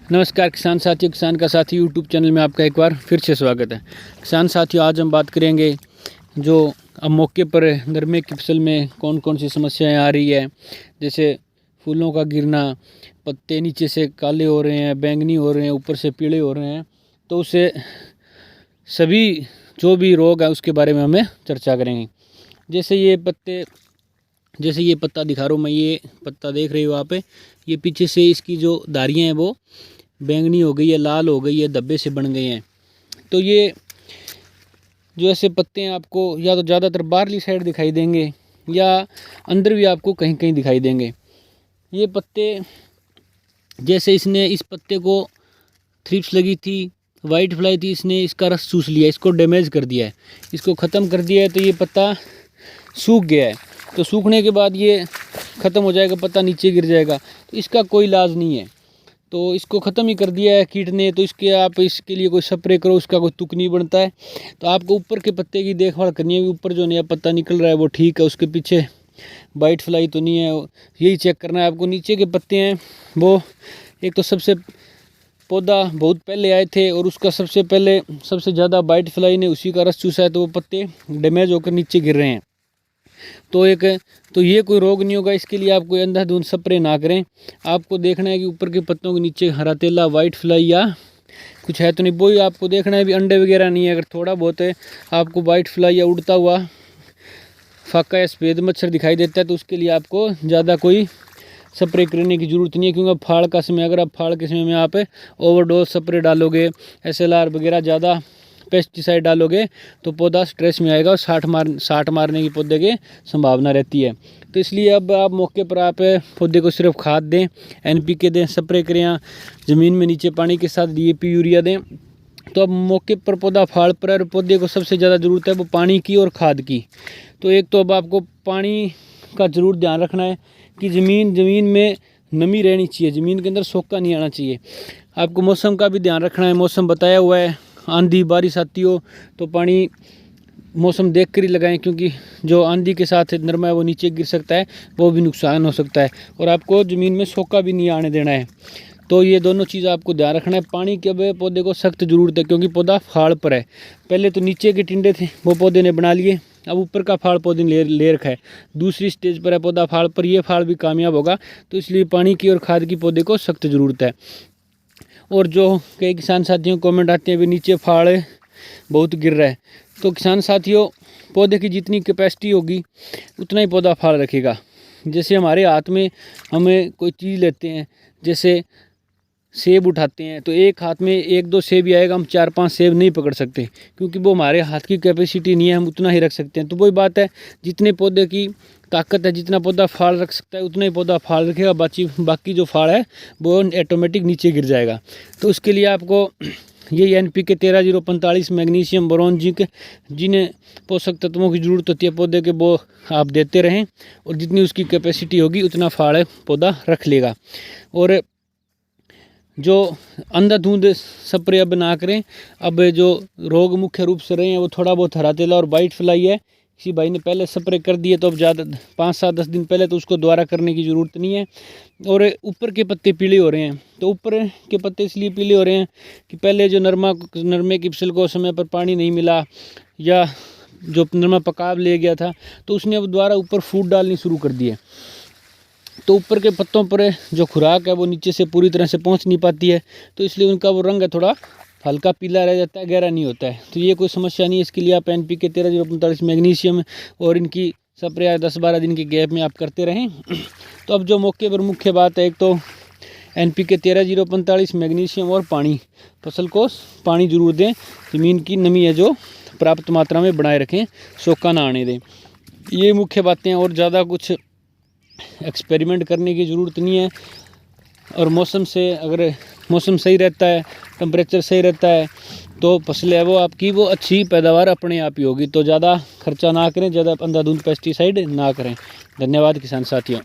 नमस्कार किसान साथियों, किसान का साथी यूट्यूब चैनल में आपका एक बार फिर से स्वागत है। किसान साथियों, आज हम बात करेंगे जो अब मौके पर नरमे की फसल में कौन कौन सी समस्याएं आ रही है। जैसे फूलों का गिरना, पत्ते नीचे से काले हो रहे हैं, बैंगनी हो रहे हैं, ऊपर से पीले हो रहे हैं। तो उससे सभी जो भी रोग है उसके बारे में हमें चर्चा करेंगे। जैसे ये पत्ता दिखा रहा हूँ मैं, ये पत्ता देख रहे हो आप, ये पीछे से इसकी जो धारियाँ हैं वो बैंगनी हो गई है, लाल हो गई है, धब्बे से बन गए हैं। तो ये जो ऐसे पत्ते हैं आपको या तो ज़्यादातर बाहरली साइड दिखाई देंगे या अंदर भी आपको कहीं कहीं दिखाई देंगे। ये पत्ते जैसे इसने इस पत्ते को थ्रिप्स लगी थी, वाइट फ्लाई थी, इसने इसका रस चूस लिया, इसको डैमेज कर दिया है, इसको ख़त्म कर दिया है। तो ये पत्ता सूख गया है। तो सूखने के बाद ये ख़त्म हो जाएगा, पत्ता नीचे गिर जाएगा। तो इसका कोई इलाज नहीं है, तो इसको ख़त्म ही कर दिया है कीट ने। तो इसके लिए कोई स्प्रे करो, उसका कोई तुक नहीं बनता है। तो आपको ऊपर के पत्ते की देखभाल करनी है। ऊपर जो नया पत्ता निकल रहा है वो ठीक है, उसके पीछे वाइट फ्लाई तो नहीं है, यही चेक करना है आपको। नीचे के पत्ते हैं वो एक तो सबसे पौधा बहुत पहले आए थे और उसका सबसे ज़्यादा वाइट फ्लाई ने उसी का रस चूसा है, तो वो पत्ते डैमेज होकर नीचे गिर रहे हैं। तो ये कोई रोग नहीं होगा, इसके लिए आप कोई अंधाधुंध स्प्रे ना करें। आपको देखना है कि ऊपर के पत्तों के नीचे हरा तेला, वाइट फ्लाई या कुछ है तो नहीं, वो ही आपको देखना है। भी अंडे वगैरह नहीं है, अगर थोड़ा बहुत है आपको वाइट फ्लाई या उड़ता हुआ फाका या सफ़ेद मच्छर दिखाई देता है तो उसके लिए आपको ज़्यादा कोई स्प्रे करने की ज़रूरत नहीं है। क्योंकि फाड़ का समय, अगर आप फाड़ के समय में आप ओवरडोज स्प्रे डालोगे, SLR वगैरह ज़्यादा पेस्टिसाइड डालोगे तो पौधा स्ट्रेस में आएगा और साठ मारने की पौधे की संभावना रहती है। तो इसलिए अब आप मौके पर आप पौधे को सिर्फ खाद दें, NPK दें, स्प्रे करें, या ज़मीन में नीचे पानी के साथ DAP यूरिया दें। तो अब मौके पर पौधा फाड़ पर और पौधे को सबसे ज़्यादा ज़रूरत है वो पानी की और खाद की। तो एक तो अब आपको पानी का ज़रूर ध्यान रखना है कि ज़मीन में नमी रहनी चाहिए, ज़मीन के अंदर सोखा नहीं आना चाहिए। आपको मौसम का भी ध्यान रखना है, मौसम बताया हुआ है, आंधी बारिश आती हो तो पानी मौसम देख कर ही लगाएं, क्योंकि जो आंधी के साथ नरमा है वो नीचे गिर सकता है, वो भी नुकसान हो सकता है। और आपको ज़मीन में सोखा भी नहीं आने देना है। तो ये दोनों चीज़ आपको ध्यान रखना है। पानी के अब पौधे को सख्त ज़रूरत है, क्योंकि पौधा फाड़ पर है। पहले तो नीचे के टिंडे थे वो पौधे ने बना लिए, अब ऊपर का फाड़ पौधे ने ले रखा है। दूसरी स्टेज पर है पौधा फाड़ पर, ये फाड़ भी कामयाब होगा। तो इसलिए पानी की और खाद की पौधे को सख्त ज़रूरत है। और जो कई किसान साथियों को कमेंट आते हैं भी नीचे फाड़ बहुत गिर रहा है, तो किसान साथियों पौधे की जितनी कैपेसिटी होगी उतना ही पौधा फाड़ रखेगा। जैसे हमारे हाथ में हमें कोई चीज़ लेते हैं, जैसे सेब उठाते हैं तो एक हाथ में 1-2 सेब ही आएगा, हम 4-5 सेब नहीं पकड़ सकते, क्योंकि वो हमारे हाथ की कैपेसिटी नहीं है, हम उतना ही रख सकते हैं। तो वही बात है, जितने पौधे की ताकत है, जितना पौधा फाड़ रख सकता है उतना ही पौधा फाड़ रखेगा, बाकी जो फाड़ है वो ऑटोमेटिक नीचे गिर जाएगा। तो उसके लिए आपको यही NPK 13-0-45 मैग्नीशियम, बोरोन, जिंक, जिन्हें पोषक तत्वों की ज़रूरत होती है पौधे के, वो आप देते रहें। और जितनी उसकी कैपेसिटी होगी उतना फाड़ पौधा रख लेगा। और जो अंधाधुंध स्प्रे अब ना करें। अब जो रोग मुख्य रूप से रहे हैं वो थोड़ा बहुत हरा तेला और वाइट फ्लाई है। किसी भाई ने पहले स्प्रे कर दिए तो अब ज़्यादा 5-7-10 दिन पहले तो उसको दोबारा करने की ज़रूरत नहीं है। और ऊपर के पत्ते पीले हो रहे हैं, तो ऊपर के पत्ते इसलिए पीले हो रहे हैं कि पहले जो नरमे की फसल को समय पर पानी नहीं मिला, या जो नरमा पकाव ले गया था, तो उसने अब दोबारा ऊपर फूट डालनी शुरू कर दी है। तो ऊपर के पत्तों पर जो खुराक है वो नीचे से पूरी तरह से पहुंच नहीं पाती है, तो इसलिए उनका वो रंग है थोड़ा हल्का पीला रह जाता है, गहरा नहीं होता है। तो ये कोई समस्या नहीं है। इसके लिए आप NPK 13-0-45 मैग्नीशियम और इनकी स्प्रे 10-12 दिन के गैप में आप करते रहें। तो अब जो मौके पर मुख्य बात है, एक तो NPK 13-0-45 मैग्नीशियम और पानी, फसल को पानी जरूर दें, ज़मीन की नमी है जो पर्याप्त मात्रा में बनाए रखें, सोखा ना आने दें। ये मुख्य बातें हैं, और ज़्यादा कुछ एक्सपेरिमेंट करने की ज़रूरत नहीं है। और मौसम से, अगर मौसम सही रहता है, टेम्परेचर सही रहता है, तो फसल है वो आपकी वो अच्छी पैदावार अपने आप ही होगी। तो ज़्यादा खर्चा ना करें, ज़्यादा अंधाधुंध पेस्टिसाइड ना करें। धन्यवाद किसान साथियों।